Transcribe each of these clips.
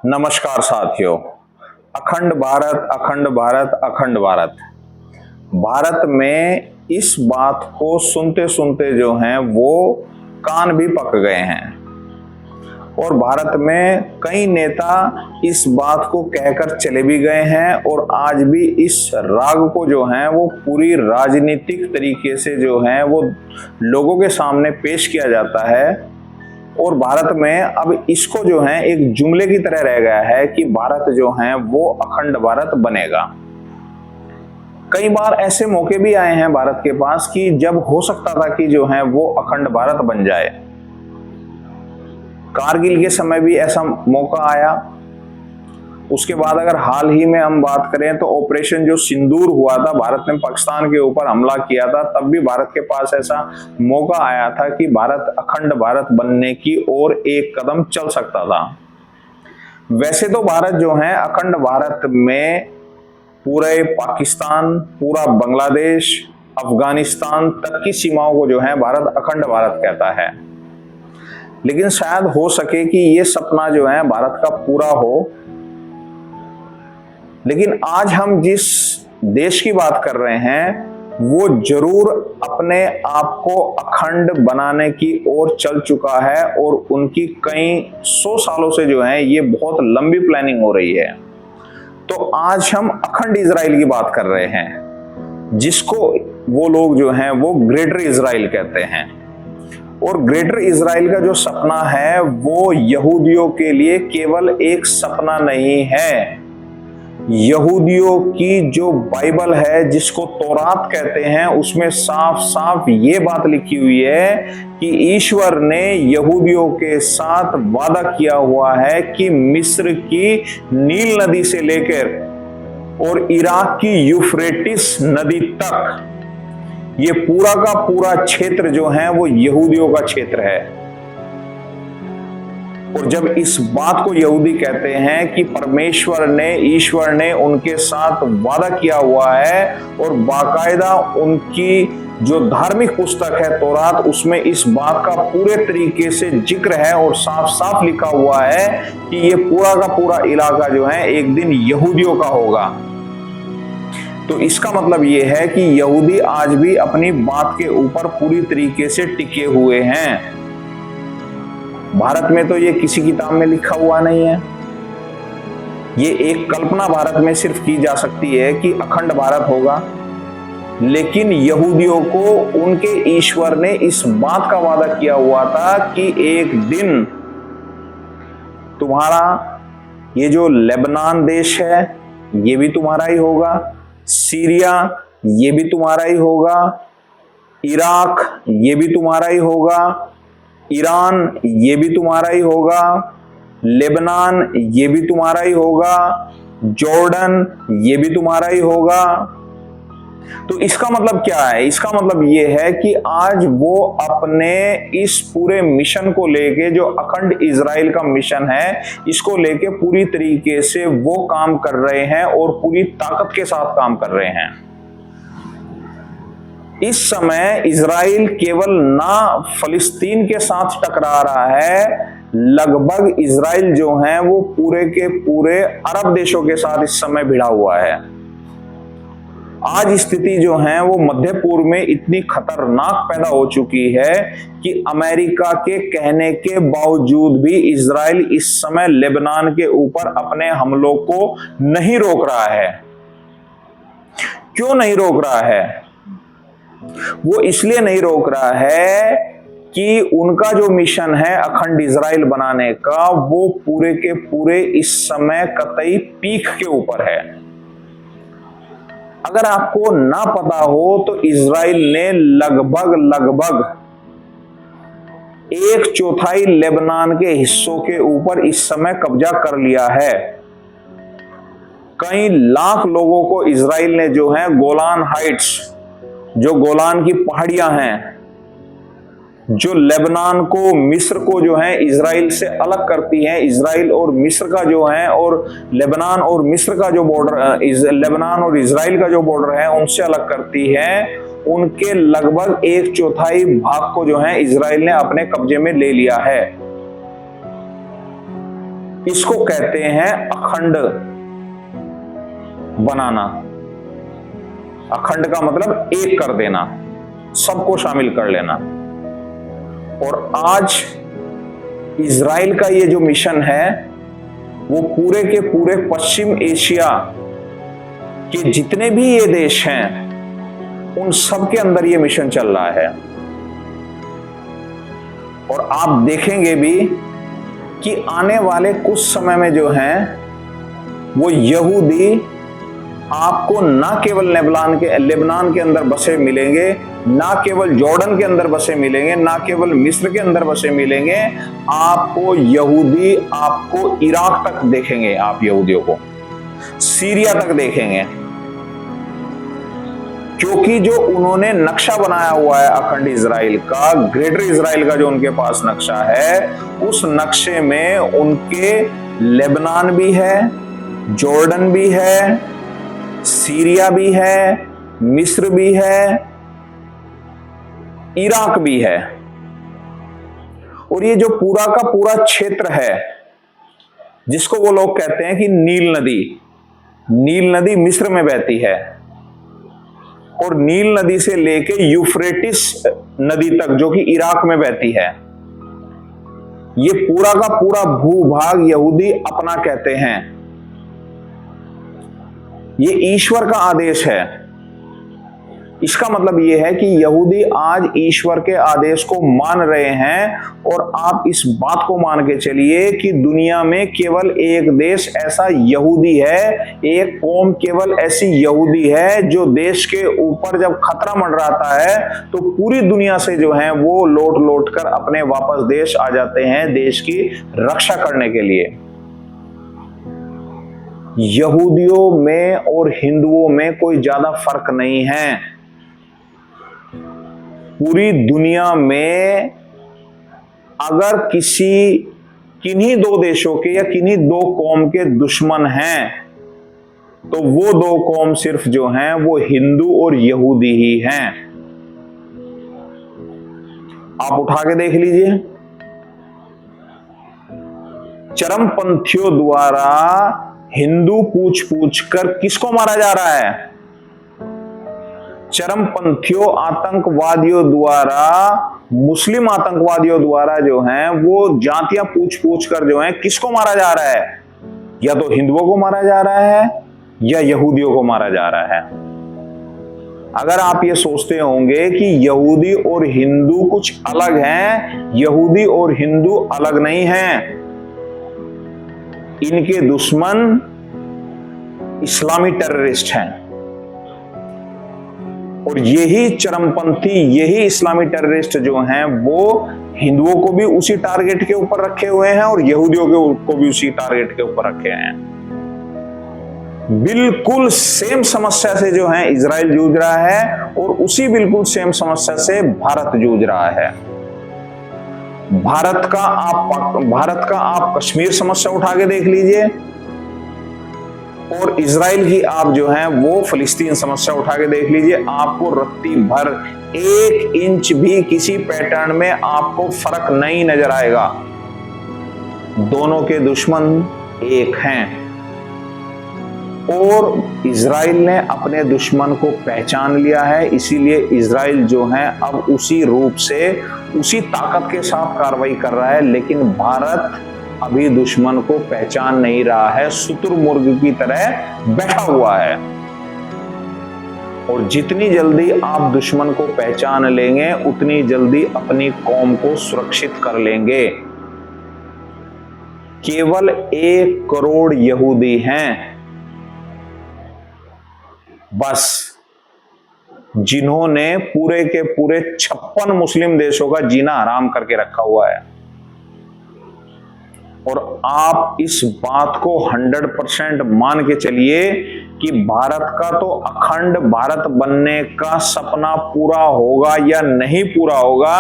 नमस्कार साथियों। अखंड भारत, अखंड भारत, अखंड भारत। भारत में इस बात को सुनते सुनते जो हैं वो कान भी पक गए हैं और भारत में कई नेता इस बात को कहकर चले भी गए हैं और आज भी इस राग को जो है वो पूरी राजनीतिक तरीके से जो है वो लोगों के सामने पेश किया जाता है। और भारत में अब इसको जो है एक जुमले की तरह रह गया है कि भारत जो है वो अखंड भारत बनेगा। कई बार ऐसे मौके भी आए हैं भारत के पास कि जब हो सकता था कि जो है वो अखंड भारत बन जाए। कारगिल के समय भी ऐसा मौका आया। उसके बाद अगर हाल ही में हम बात करें तो ऑपरेशन जो सिंदूर हुआ था, भारत ने पाकिस्तान के ऊपर हमला किया था, तब भी भारत के पास ऐसा मौका आया था कि भारत अखंड भारत बनने की ओर एक कदम चल सकता था। वैसे तो भारत जो है अखंड भारत में पूरे पाकिस्तान, पूरा बांग्लादेश, अफगानिस्तान तक की सीमाओं को जो है भारत अखंड भारत कहता है। लेकिन शायद हो सके कि ये सपना जो है भारत का पूरा हो। लेकिन आज हम जिस देश की बात कर रहे हैं वो जरूर अपने आप को अखंड बनाने की ओर चल चुका है और उनकी कई 100 सालों से जो है ये बहुत लंबी प्लानिंग हो रही है। तो आज हम अखंड इजराइल की बात कर रहे हैं, जिसको वो लोग जो हैं वो ग्रेटर इजराइल कहते हैं। और ग्रेटर इजराइल का जो सपना है वो यहूदियों के लिए केवल एक सपना नहीं है। यहूदियों की जो बाइबल है, जिसको तौरात कहते हैं, उसमें साफ साफ ये बात लिखी हुई है कि ईश्वर ने यहूदियों के साथ वादा किया हुआ है कि मिस्र की नील नदी से लेकर और इराक की यूफ्रेटिस नदी तक ये पूरा का पूरा क्षेत्र जो है वो यहूदियों का क्षेत्र है। और जब इस बात को यहूदी कहते हैं कि ईश्वर ने उनके साथ वादा किया हुआ है और बाकायदा उनकी जो धार्मिक पुस्तक है तौरात, उसमें इस बात का पूरे तरीके से जिक्र है और साफ साफ लिखा हुआ है कि ये पूरा का पूरा इलाका जो है एक दिन यहूदियों का होगा। तो इसका मतलब ये है कि यहूदी आज भी अपनी बात के ऊपर पूरी तरीके से टिके हुए हैं। भारत में तो ये किसी किताब में लिखा हुआ नहीं है। ये एक कल्पना भारत में सिर्फ की जा सकती है कि अखंड भारत होगा। लेकिन यहूदियों को उनके ईश्वर ने इस बात का वादा किया हुआ था कि एक दिन तुम्हारा ये जो लेबनान देश है ये भी तुम्हारा ही होगा, सीरिया ये भी तुम्हारा ही होगा, इराक ये भी तुम्हारा ही होगा, ईरान ये भी तुम्हारा ही होगा, लेबनान ये भी तुम्हारा ही होगा, जॉर्डन ये भी तुम्हारा ही होगा। तो इसका मतलब क्या है? इसका मतलब ये है कि आज वो अपने इस पूरे मिशन को लेके, जो अखंड इजराइल का मिशन है, इसको लेके पूरी तरीके से वो काम कर रहे हैं और पूरी ताकत के साथ काम कर रहे हैं। इस समय इजराइल केवल ना फलस्तीन के साथ टकरा रहा है, लगभग इजराइल जो है वो पूरे के पूरे अरब देशों के साथ इस समय भिड़ा हुआ है। आज स्थिति जो है वो मध्य पूर्व में इतनी खतरनाक पैदा हो चुकी है कि अमेरिका के कहने के बावजूद भी इजराइल इस समय लेबनान के ऊपर अपने हमलों को नहीं रोक रहा है। क्यों नहीं रोक रहा है? वो इसलिए नहीं रोक रहा है कि उनका जो मिशन है अखंड इजराइल बनाने का, वो पूरे के पूरे इस समय कतई पीक के ऊपर है। अगर आपको ना पता हो तो इजराइल ने लगभग 1/4 लेबनान के हिस्सों के ऊपर इस समय कब्जा कर लिया है। कई लाख लोगों को इजराइल ने जो है गोलान हाइट्स, जो गोलान की पहाड़ियां हैं, जो लेबनान को, मिस्र को जो है इजराइल से अलग करती हैं, इजराइल और मिस्र का जो है, और लेबनान और मिस्र का जो बॉर्डर, लेबनान और इजराइल का जो बॉर्डर है उनसे अलग करती है, उनके लगभग 1/4 भाग को जो है इजराइल ने अपने कब्जे में ले लिया है। इसको कहते हैं अखंड बनाना। अखंड का मतलब एक कर देना, सबको शामिल कर लेना। और आज इजराइल का ये जो मिशन है वो पूरे के पूरे पश्चिम एशिया के जितने भी ये देश हैं उन सब के अंदर ये मिशन चल रहा है। और आप देखेंगे भी कि आने वाले कुछ समय में जो हैं वो यहूदी आपको ना केवल लेबनान के अंदर बसे मिलेंगे, ना केवल जॉर्डन के अंदर बसे मिलेंगे, ना केवल मिस्र के अंदर बसे मिलेंगे, आपको यहूदी आपको इराक तक देखेंगे, आप यहूदियों को सीरिया तक देखेंगे। क्योंकि जो उन्होंने नक्शा बनाया हुआ है अखंड इजराइल का, ग्रेटर इजराइल का जो उनके पास नक्शा है, उस नक्शे में उनके लेबनान भी है, जॉर्डन भी है, सीरिया भी है, मिस्र भी है, इराक भी है। और ये जो पूरा का पूरा क्षेत्र है जिसको वो लोग कहते हैं कि नील नदी मिस्र में बहती है और नील नदी से लेके यूफ्रेटिस नदी तक जो कि इराक में बहती है, ये पूरा का पूरा भूभाग यहूदी अपना कहते हैं। ये ईश्वर का आदेश है। इसका मतलब ये है कि यहूदी आज ईश्वर के आदेश को मान रहे हैं। और आप इस बात को मान के चलिए कि दुनिया में केवल एक देश ऐसा यहूदी है, एक कौम केवल ऐसी यहूदी है जो देश के ऊपर जब खतरा मंडराता है तो पूरी दुनिया से जो है वो लौट कर अपने वापस देश आ जाते हैं देश की रक्षा करने के लिए। यहूदियों में और हिंदुओं में कोई ज्यादा फर्क नहीं है। पूरी दुनिया में अगर किन्हीं दो देशों के या किन्हीं दो कौम के दुश्मन हैं तो वो दो कौम सिर्फ जो हैं वो हिंदू और यहूदी ही हैं। आप उठा के देख लीजिए, चरमपंथियों द्वारा हिंदू पूछ कर किसको मारा जा रहा है? चरमपंथियों आतंकवादियों द्वारा, मुस्लिम आतंकवादियों द्वारा जो हैं वो जातियां पूछ कर जो हैं किसको मारा जा रहा है? या तो हिंदुओं को मारा जा रहा है या यहूदियों को मारा जा रहा है। अगर आप ये सोचते होंगे कि यहूदी और हिंदू कुछ अलग हैं, यहूदी और हिंदू अलग नहीं हैं। इनके दुश्मन इस्लामी टेररिस्ट हैं और यही चरमपंथी, यही इस्लामी टेररिस्ट जो हैं वो हिंदुओं को भी उसी टारगेट के ऊपर रखे हुए हैं और यहूदियों को भी उसी टारगेट के ऊपर रखे हैं। बिल्कुल सेम समस्या से जो है इजराइल जूझ रहा है और उसी बिल्कुल सेम समस्या से भारत जूझ रहा है। भारत का आप कश्मीर समस्या उठा के देख लीजिए और इजराइल की आप जो है वो फिलिस्तीन समस्या उठा के देख लीजिए। आपको रत्ती भर 1 इंच भी किसी पैटर्न में आपको फर्क नहीं नजर आएगा। दोनों के दुश्मन एक हैं और इजराइल ने अपने दुश्मन को पहचान लिया है। इसीलिए इजराइल जो है अब उसी रूप से, उसी ताकत के साथ कार्रवाई कर रहा है। लेकिन भारत अभी दुश्मन को पहचान नहीं रहा है, शुतुरमुर्ग की तरह बैठा हुआ है। और जितनी जल्दी आप दुश्मन को पहचान लेंगे उतनी जल्दी अपनी कौम को सुरक्षित कर लेंगे। केवल 1 करोड़ यहूदी हैं बस, जिन्होंने पूरे के पूरे 56 मुस्लिम देशों का जीना हराम करके रखा हुआ है। और आप इस बात को 100% मान के चलिए कि भारत का तो अखंड भारत बनने का सपना पूरा होगा या नहीं पूरा होगा,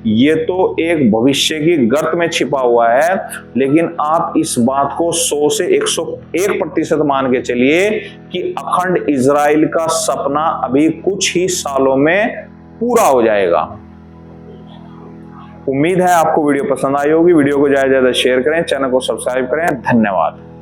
ये तो एक भविष्य की गर्त में छिपा हुआ है। लेकिन आप इस बात को 100 से 101% मान के चलिए कि अखंड इजराइल का सपना अभी कुछ ही सालों में पूरा हो जाएगा। उम्मीद है आपको वीडियो पसंद आई होगी। वीडियो को ज्यादा से ज्यादा शेयर करें, चैनल को सब्सक्राइब करें। धन्यवाद।